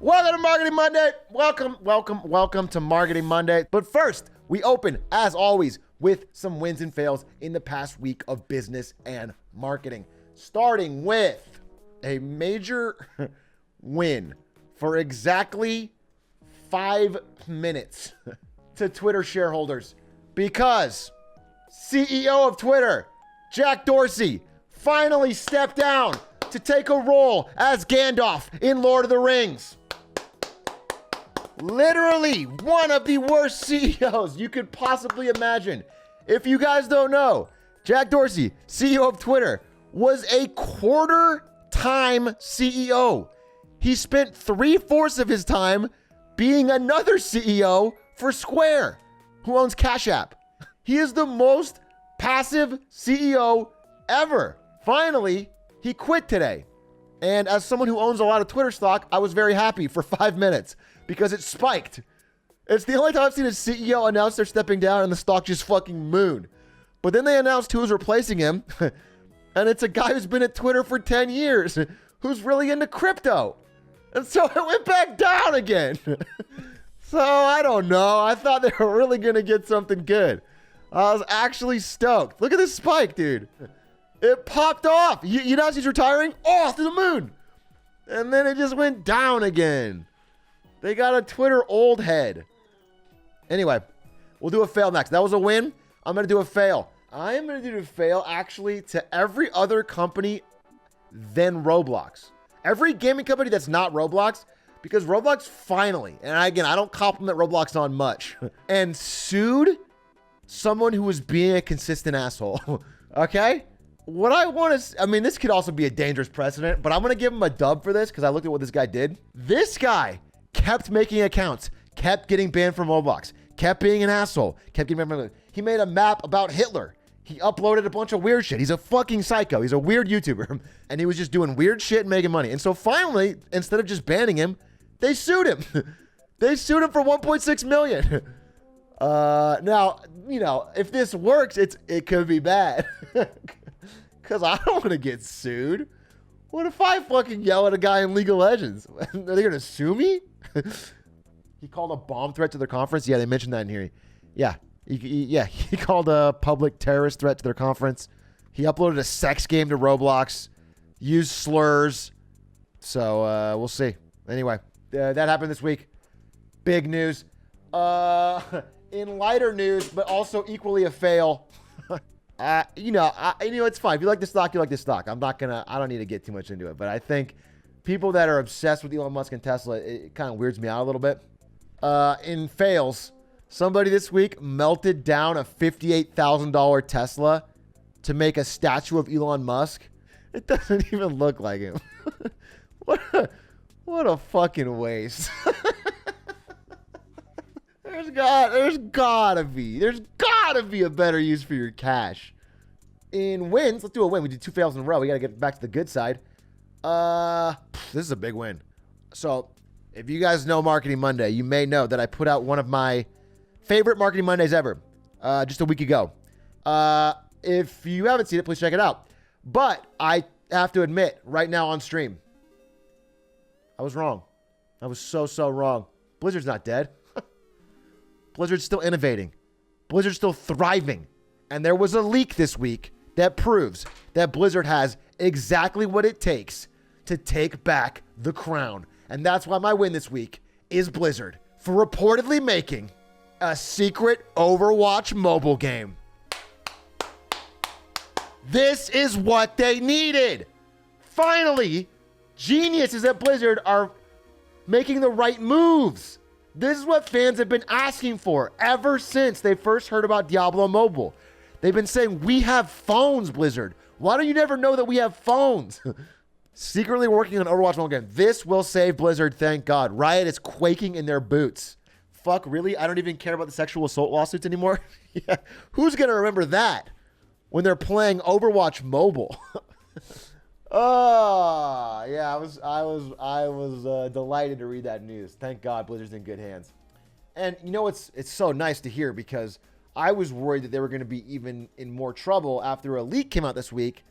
Welcome to Marketing Monday. Welcome to Marketing Monday. But first, we open, as always, with some wins and fails in the past week of business and marketing. Starting with a major win for exactly 5 minutes to Twitter shareholders, because CEO of Twitter, Jack Dorsey, finally stepped down to take a role as Gandalf in Lord of the Rings. Literally one of the worst CEOs you could possibly imagine. If you guys don't know, Jack Dorsey, CEO of Twitter, was a quarter-time CEO. He spent 3/4 of his time being another CEO for Square, who owns Cash App. He is the most passive CEO ever. Finally, he quit today. And as someone who owns a lot of Twitter stock, I was very happy for 5 minutes because it spiked. It's the only time I've seen a CEO announce they're stepping down and the stock just fucking mooned. But then they announced who's replacing him. And it's a guy who's been at Twitter for 10 years, who's really into crypto. And so it went back down again. So I don't know. I thought they were really going to get something good. I was actually stoked. Look at this spike, dude. It popped off. You know, he's retiring off to the moon. And then it just went down again. They got a Twitter old head. Anyway, we'll do a fail next. That was a win. I'm going to do a fail. I am going to do a fail actually to every other company than Roblox. Every gaming company that's not Roblox, because Roblox finally, and again, I don't compliment Roblox on much, and sued someone who was being a consistent asshole. Okay? What I want to, I mean, this could also be a dangerous precedent, but I'm going to give him a dub for this because I looked at what this guy did. This guy kept making accounts, kept getting banned from Roblox, kept being an asshole, kept getting banned from, he made a map about Hitler. He uploaded a bunch of weird shit. He's a fucking psycho. He's a weird YouTuber. And he was just doing weird shit and making money. And so finally, instead of just banning him, they sued him. They sued him for $1.6 million. Now, you know, if this works, it could be bad. Because I don't want to get sued. What if I fucking yell at a guy in League of Legends? Are they going to sue me? He called a bomb threat to their conference. Yeah, they mentioned that in here. Yeah. He called a public terrorist threat to their conference. He uploaded a sex game to Roblox, used slurs. So we'll see. Anyway, that happened this week. Big news. In lighter news, but also equally a fail. It's fine. If you like the stock, you like the stock. I don't need to get too much into it. But I think people that are obsessed with Elon Musk and Tesla, it kind of weirds me out a little bit. In fails, somebody this week melted down a $58,000 Tesla to make a statue of Elon Musk. It doesn't even look like him. What a fucking waste. There's gotta be a better use for your cash. In wins, let's do a win. We did 2 fails in a row. We gotta get back to the good side. This is a big win. So if you guys know Marketing Monday, you may know that I put out one of my favorite Marketing Mondays ever, just a week ago. If you haven't seen it, please check it out. But I have to admit, right now on stream, I was wrong. I was so wrong. Blizzard's not dead. Blizzard's still innovating. Blizzard's still thriving. And there was a leak this week that proves that Blizzard has exactly what it takes to take back the crown. And that's why my win this week is Blizzard for reportedly making a secret Overwatch mobile game. This is what they needed. Finally, geniuses at Blizzard are making the right moves. This is what fans have been asking for ever since they first heard about Diablo Mobile. They've been saying, we have phones, Blizzard. Why don't you never know that we have phones? Secretly working on Overwatch mobile game. This will save Blizzard, thank God. Riot is quaking in their boots. Fuck, really? I don't even care about the sexual assault lawsuits anymore? Yeah. Who's going to remember that when they're playing Overwatch mobile? Oh, yeah, I was delighted to read that news. Thank God Blizzard's in good hands. And you know, it's so nice to hear, because I was worried that they were going to be even in more trouble after a leak came out this week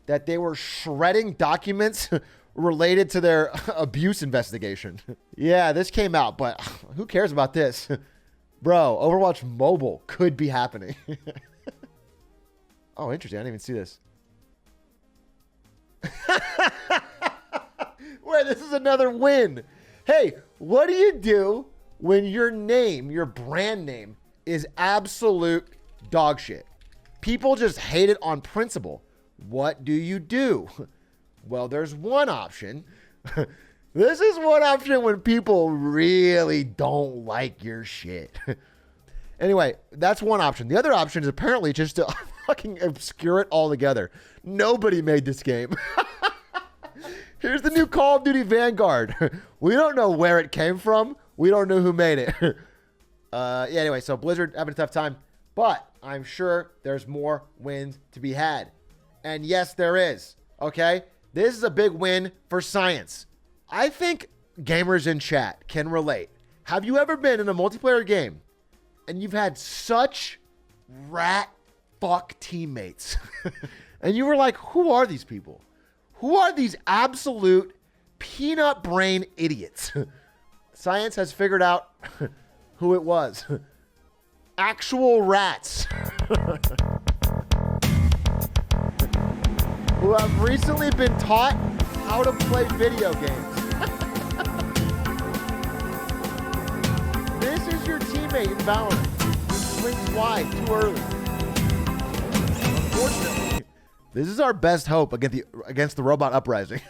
that they were shredding documents related to their abuse investigation. Yeah, this came out, but who cares about this? Bro, Overwatch Mobile could be happening. Oh, interesting. I didn't even see this. Wait, this is another win. Hey, what do you do when your name, your brand name, is absolute dog shit? People just hate it on principle. What do you do? Well, there's one option. This is one option when people really don't like your shit. Anyway, that's one option. The other option is apparently just to fucking obscure it altogether. Nobody made this game. Here's the new Call of Duty Vanguard. We don't know where it came from. We don't know who made it. Yeah, anyway, so Blizzard having a tough time, but I'm sure there's more wins to be had. And yes, there is. Okay? This is a big win for science. I think gamers in chat can relate. Have you ever been in a multiplayer game and you've had such rat fuck teammates? And you were like, who are these people? Who are these absolute peanut brain idiots? Science has figured out who it was. Actual rats. Who have recently been taught how to play video games. This is your teammate in Valorant who swings wide too early. Unfortunately, this is our best hope against the robot uprising.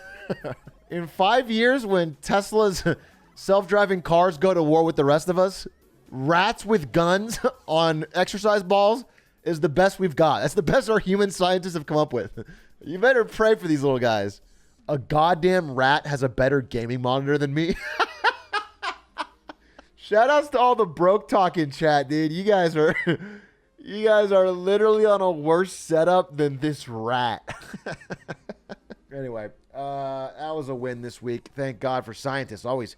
In 5 years, when Tesla's self-driving cars go to war with the rest of us, rats with guns on exercise balls is the best we've got. That's the best our human scientists have come up with. You better pray for these little guys. A goddamn rat has a better gaming monitor than me. Shout outs to all the broke talk in chat, dude. You guys are literally on a worse setup than this rat. Anyway, that was a win this week. Thank God for scientists always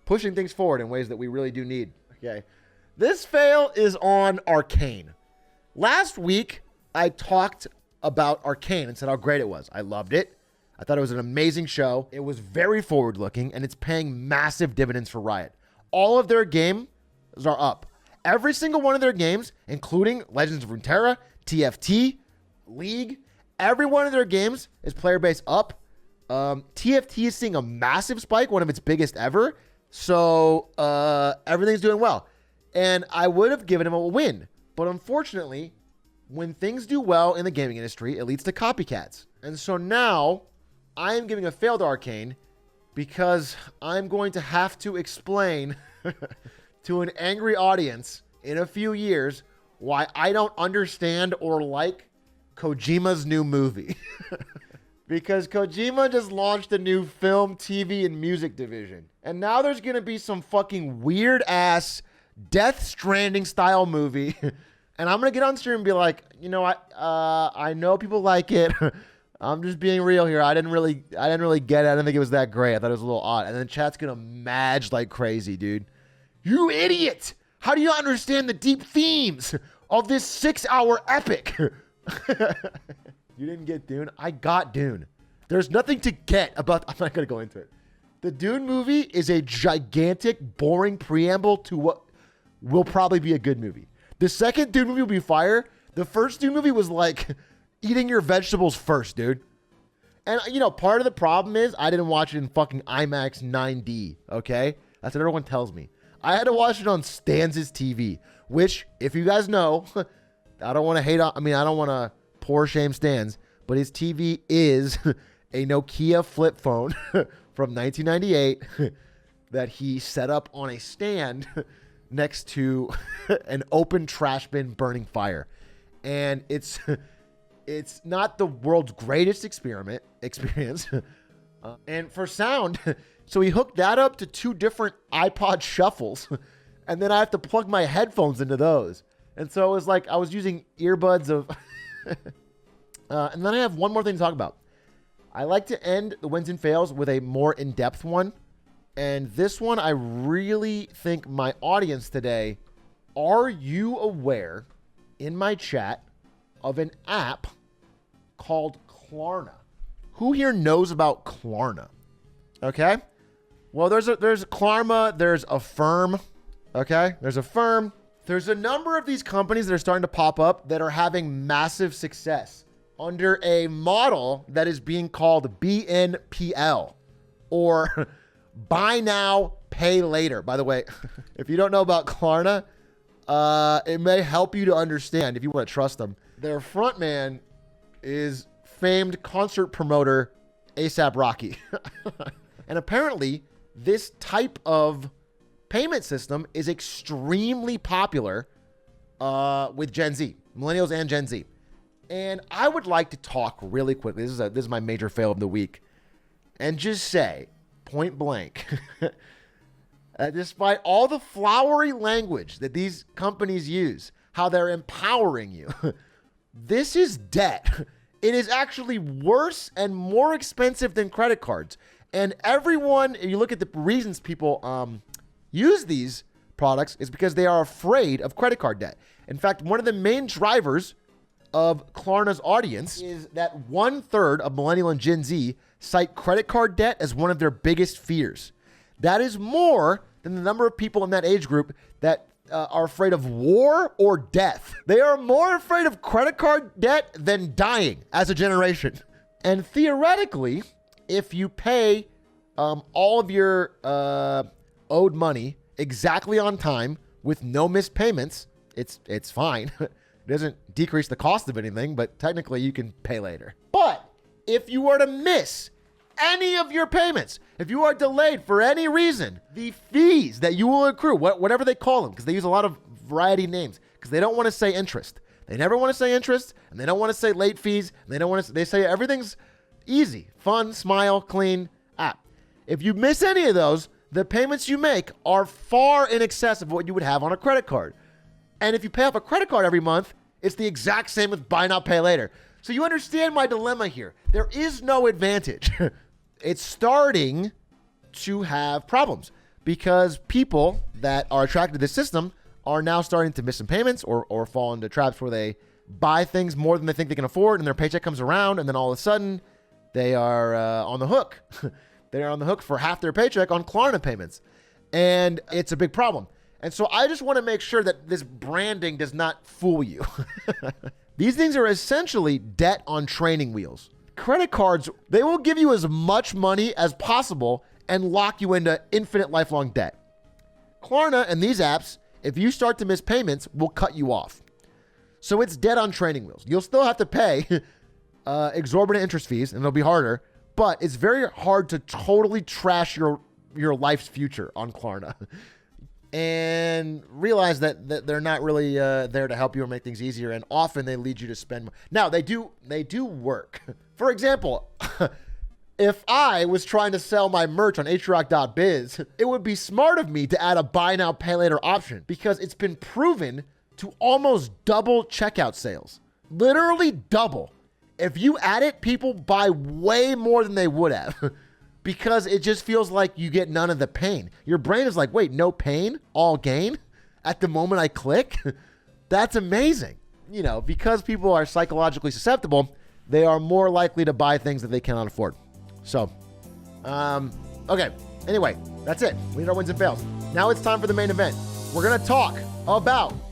pushing things forward in ways that we really do need. Okay. This fail is on Arcane. Last week, I talked about Arcane and said how great it was. I loved it. I thought it was an amazing show. It was very forward-looking, and it's paying massive dividends for Riot. All of their games are up. Every single one of their games, including Legends of Runeterra, TFT, League, every one of their games is player base up. TFT is seeing a massive spike, one of its biggest ever. So everything's doing well. And I would have given him a win. But unfortunately, when things do well in the gaming industry, it leads to copycats. And so now I am giving a fail to Arcane because I'm going to have to explain to an angry audience in a few years why I don't understand or like Kojima's new movie. Because Kojima just launched a new film, TV, and music division. And now there's going to be some fucking weird-ass Death Stranding style movie. And I'm going to get on stream and be like, you know, I know people like it. I'm just being real here. I didn't really get it. I didn't think it was that great. I thought it was a little odd. And then chat's going to madge like crazy, dude. You idiot! How do you understand the deep themes of this 6-hour epic? You didn't get Dune? I got Dune. There's nothing to get about... I'm not going to go into it. The Dune movie is a gigantic, boring preamble to what will probably be a good movie. The second Dune movie will be fire. The first Dune movie was like eating your vegetables first, dude. And, you know, part of the problem is I didn't watch it in fucking IMAX 9D, okay? That's what everyone tells me. I had to watch it on Stanz's TV, which, if you guys know, I don't want to hate on... I mean, I don't want to poor shame Stans, but his TV is a Nokia flip phone from 1998 that he set up on a stand next to an open trash bin burning fire. And it's not the world's greatest experience. And for sound, so he hooked that up to 2 different iPod shuffles, and then I have to plug my headphones into those. And so it was like I was using earbuds of... and then I have one more thing to talk about. I like to end the wins and fails with a more in-depth one. And this one, I really think my audience today, are you aware in my chat of an app called Klarna? Who here knows about Klarna? Okay. Well, there's Klarna, there's Affirm. Okay. There's Affirm. There's a number of these companies that are starting to pop up that are having massive success under a model that is being called BNPL, or buy now, pay later. By the way, if you don't know about Klarna, it may help you to understand if you want to trust them. Their front man is famed concert promoter A$AP Rocky. And apparently this type of payment system is extremely popular with Gen Z, millennials and Gen Z. And I would like to talk really quickly. This is my major fail of the week, and just say point blank, despite all the flowery language that these companies use, how they're empowering you, this is debt. It is actually worse and more expensive than credit cards. And everyone, if you look at the reasons people use these products, is because they are afraid of credit card debt. In fact, one of the main drivers of Klarna's audience is that 1/3 of millennial and Gen Z cite credit card debt as one of their biggest fears. That is more than the number of people in that age group that are afraid of war or death. They are more afraid of credit card debt than dying as a generation. And theoretically, if you pay all of your owed money exactly on time with no missed payments, it's fine. It doesn't decrease the cost of anything, but technically you can pay later. But if you were to miss any of your payments, if you are delayed for any reason, the fees that you will accrue, whatever they call them, because they use a lot of variety names, because they don't want to say interest. They never want to say interest, and they don't want to say late fees, and they say everything's easy, fun, smile, clean app. If you miss any of those, the payments you make are far in excess of what you would have on a credit card. And if you pay off a credit card every month, it's the exact same with buy now, pay later. So you understand my dilemma here. There is no advantage. It's starting to have problems because people that are attracted to this system are now starting to miss some payments or fall into traps where they buy things more than they think they can afford, and their paycheck comes around, and then all of a sudden they are on the hook. They're on the hook for half their paycheck on Klarna payments. And it's a big problem. And so I just want to make sure that this branding does not fool you. These things are essentially debt on training wheels. Credit cards, they will give you as much money as possible and lock you into infinite lifelong debt. Klarna and these apps, if you start to miss payments, will cut you off. So it's debt on training wheels. You'll still have to pay exorbitant interest fees, and it'll be harder, but it's very hard to totally trash your life's future on Klarna. And realize that they're not really there to help you or make things easier, and often they lead you to spend more. Now, they do work. For example, if I was trying to sell my merch on Atrioc.biz, it would be smart of me to add a buy now, pay later option because it's been proven to almost double checkout sales. Literally double. If you add it, people buy way more than they would have. Because it just feels like you get none of the pain. Your brain is like, wait, no pain, all gain at the moment I click? That's amazing. You know, because people are psychologically susceptible, they are more likely to buy things that they cannot afford. So, okay. Anyway, that's it. We need our wins and fails. Now it's time for the main event. We're going to talk about